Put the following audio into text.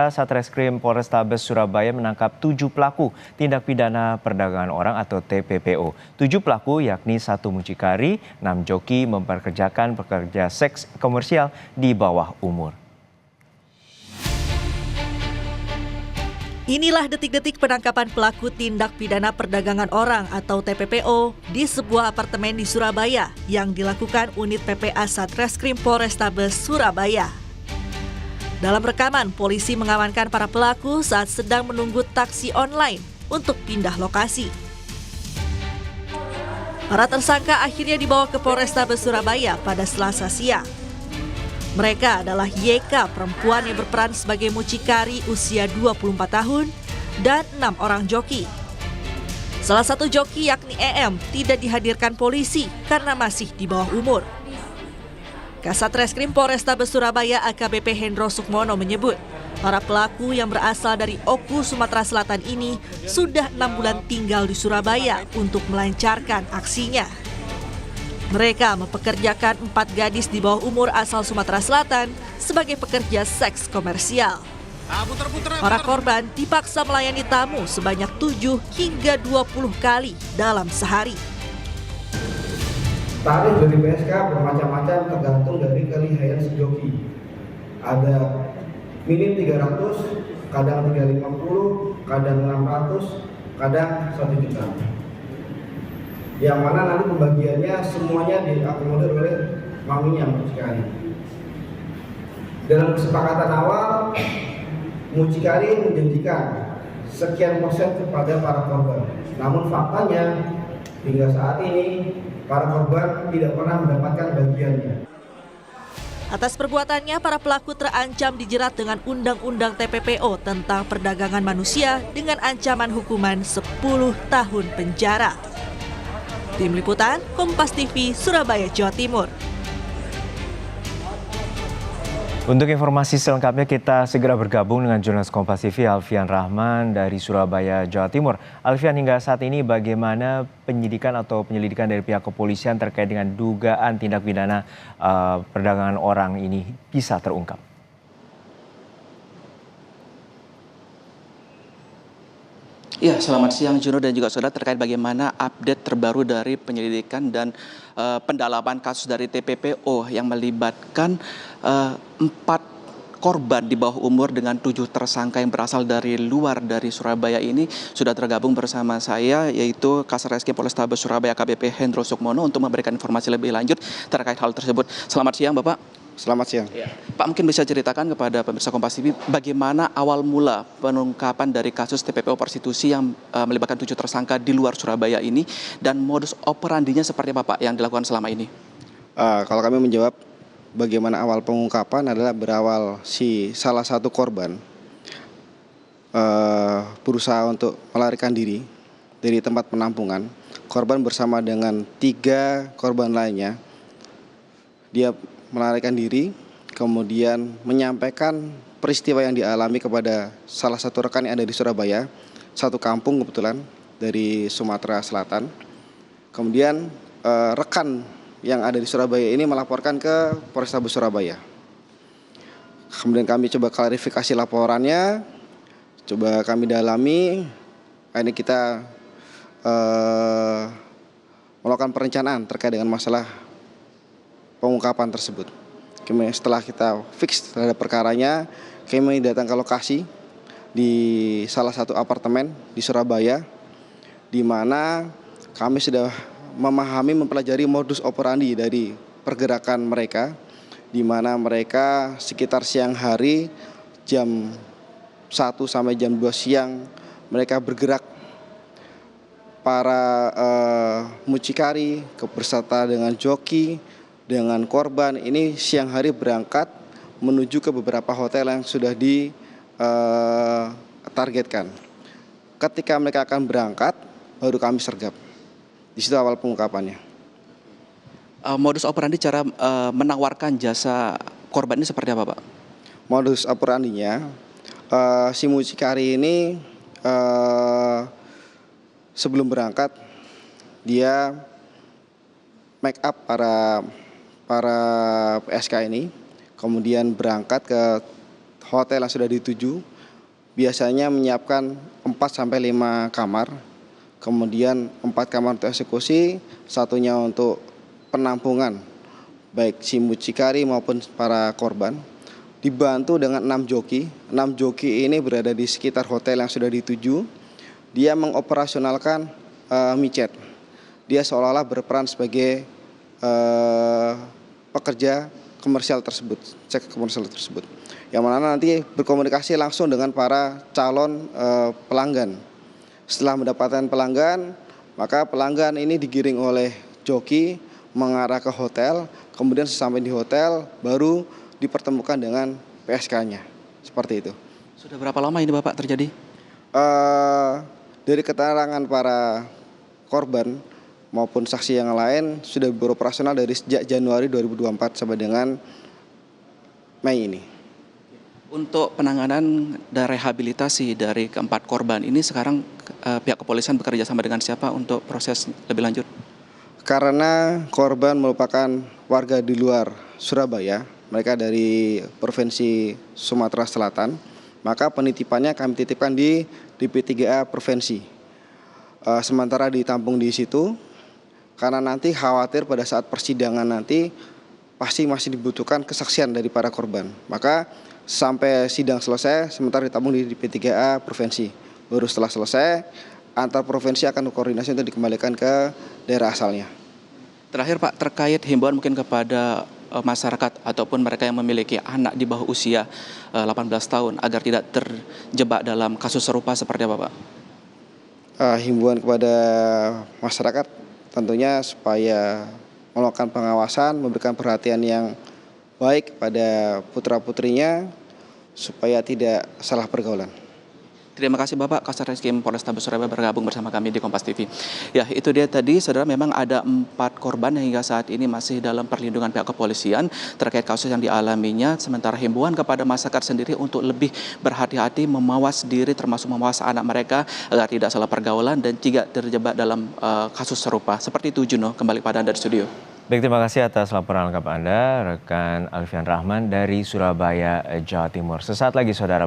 Satreskrim Polrestabes Surabaya menangkap 7 pelaku tindak pidana perdagangan orang atau TPPO. 7 pelaku yakni 1 mucikari, 6 joki memperkerjakan pekerja seks komersial di bawah umur. Inilah detik-detik penangkapan pelaku tindak pidana perdagangan orang atau TPPO di sebuah apartemen di Surabaya yang dilakukan unit PPA Satreskrim Polrestabes Surabaya. Dalam rekaman, polisi mengamankan para pelaku saat sedang menunggu taksi online untuk pindah lokasi. Para tersangka akhirnya dibawa ke Polrestabes Surabaya pada Selasa siang. Mereka adalah YK, perempuan yang berperan sebagai mucikari usia 24 tahun, dan 6 orang joki. Salah satu joki yakni EM tidak dihadirkan polisi karena masih di bawah umur. Kasat Reskrim Polrestabes Surabaya AKBP Hendro Sukmono menyebut, para pelaku yang berasal dari Oku, Sumatera Selatan ini sudah 6 bulan tinggal di Surabaya untuk melancarkan aksinya. Mereka mempekerjakan 4 gadis di bawah umur asal Sumatera Selatan sebagai pekerja seks komersial. Para korban dipaksa melayani tamu sebanyak 7 hingga 20 kali dalam sehari. Tarif dari PSK bermacam-macam tergantung dari kelihayan si joki. Ada minim 300, kadang 350, kadang 600, kadang 1 juta. Yang mana nanti pembagiannya semuanya diakomodir oleh maminya mucikari. Dalam kesepakatan awal, mucikari menjanjikan sekian persen kepada para korban. Namun faktanya hingga saat ini para korban tidak pernah mendapatkan bagiannya. Atas perbuatannya, para pelaku terancam dijerat dengan Undang-Undang TPPO tentang perdagangan manusia dengan ancaman hukuman 10 tahun penjara. Tim Liputan, Kompas TV, Surabaya, Jawa Timur. Untuk informasi selengkapnya kita segera bergabung dengan jurnalis Kompas TV Alfian Rahman dari Surabaya, Jawa Timur. Alfian, hingga saat ini bagaimana penyidikan atau penyelidikan dari pihak kepolisian terkait dengan dugaan tindak pidana perdagangan orang ini bisa terungkap? Ya, selamat siang Juno dan juga saudara, terkait bagaimana update terbaru dari penyelidikan dan pendalaman kasus dari TPPO yang melibatkan 4 korban di bawah umur dengan 7 tersangka yang berasal dari luar dari Surabaya ini sudah tergabung bersama saya, yaitu Kasat Reskrim Polrestabes Surabaya AKBP Hendro Sukmono untuk memberikan informasi lebih lanjut terkait hal tersebut. Selamat siang Bapak. Selamat siang. Ya. Pak, mungkin bisa ceritakan kepada pemirsa Kompas TV bagaimana awal mula pengungkapan dari kasus TPPO prostitusi yang melibatkan 7 tersangka di luar Surabaya ini, dan modus operandinya seperti apa Pak yang dilakukan selama ini? Kalau kami menjawab bagaimana awal pengungkapan adalah berawal si salah satu korban berusaha untuk melarikan diri dari tempat penampungan. Korban bersama dengan 3 korban lainnya, dia melarikan diri, kemudian menyampaikan peristiwa yang dialami kepada salah satu rekan yang ada di Surabaya, satu kampung kebetulan dari Sumatera Selatan. Kemudian rekan yang ada di Surabaya ini melaporkan ke Polrestabes Surabaya. Kemudian kami coba klarifikasi laporannya, coba kami dalami. Ini kita melakukan perencanaan terkait dengan masalah pengungkapan tersebut. Setelah kita fix terhadap perkaranya, kami datang ke lokasi di salah satu apartemen di Surabaya, di mana kami sudah memahami, mempelajari modus operandi dari pergerakan mereka, di mana mereka sekitar siang hari jam 1 sampai jam 2 siang mereka bergerak. Para mucikari berserta dengan joki dengan korban ini siang hari berangkat menuju ke beberapa hotel yang sudah ditargetkan. Ketika mereka akan berangkat, baru kami sergap. Di situ awal pengungkapannya. Modus operandi cara menawarkan jasa korban ini seperti apa Pak? Modus operandinya, si mucikari ini sebelum berangkat dia make up para PSK ini, kemudian berangkat ke hotel yang sudah dituju biasanya menyiapkan 4-5 kamar, kemudian 4 kamar untuk eksekusi, satunya untuk penampungan baik si mucikari maupun para korban, dibantu dengan 6 joki. 6 joki ini berada di sekitar hotel yang sudah dituju. Dia mengoperasionalkan micet. Dia seolah-olah berperan sebagai pekerja komersial tersebut, cek komersial tersebut. Yang mana nanti berkomunikasi langsung dengan para calon pelanggan. Setelah mendapatkan pelanggan, maka pelanggan ini digiring oleh joki mengarah ke hotel, kemudian sesampai di hotel baru dipertemukan dengan PSK-nya. Seperti itu. Sudah berapa lama ini Bapak terjadi? Dari keterangan para korban maupun saksi yang lain sudah beroperasional dari sejak Januari 2024 sampai dengan Mei ini. Untuk penanganan dan rehabilitasi dari keempat korban ini sekarang pihak kepolisian bekerja sama dengan siapa untuk proses lebih lanjut? Karena korban merupakan warga di luar Surabaya, mereka dari Provinsi Sumatera Selatan, maka penitipannya kami titipkan di DP3A Provinsi. Sementara ditampung di situ, karena nanti khawatir pada saat persidangan nanti pasti masih dibutuhkan kesaksian dari para korban. Maka sampai sidang selesai, sementara ditampung di DP3A Provinsi. Baru setelah selesai, antar provinsi akan berkoordinasi untuk dikembalikan ke daerah asalnya. Terakhir Pak, terkait himbauan mungkin kepada masyarakat ataupun mereka yang memiliki anak di bawah usia 18 tahun agar tidak terjebak dalam kasus serupa seperti apa Pak? Himbauan kepada masyarakat tentunya supaya melakukan pengawasan, memberikan perhatian yang baik pada putra-putrinya supaya tidak salah pergaulan. Terima kasih Bapak, Kasat Reskrim Polrestabes Surabaya bergabung bersama kami di Kompas TV. Ya, itu dia tadi, saudara, memang ada 4 korban yang hingga saat ini masih dalam perlindungan pihak kepolisian terkait kasus yang dialaminya. Sementara himbauan kepada masyarakat sendiri untuk lebih berhati-hati, memawas diri termasuk memawas anak mereka agar tidak salah pergaulan dan tidak terjebak dalam kasus serupa. Seperti itu Juno, kembali pada Anda di studio. Baik, terima kasih atas laporan lengkap Anda, rekan Alfian Rahman dari Surabaya, Jawa Timur. Sesaat lagi, saudara.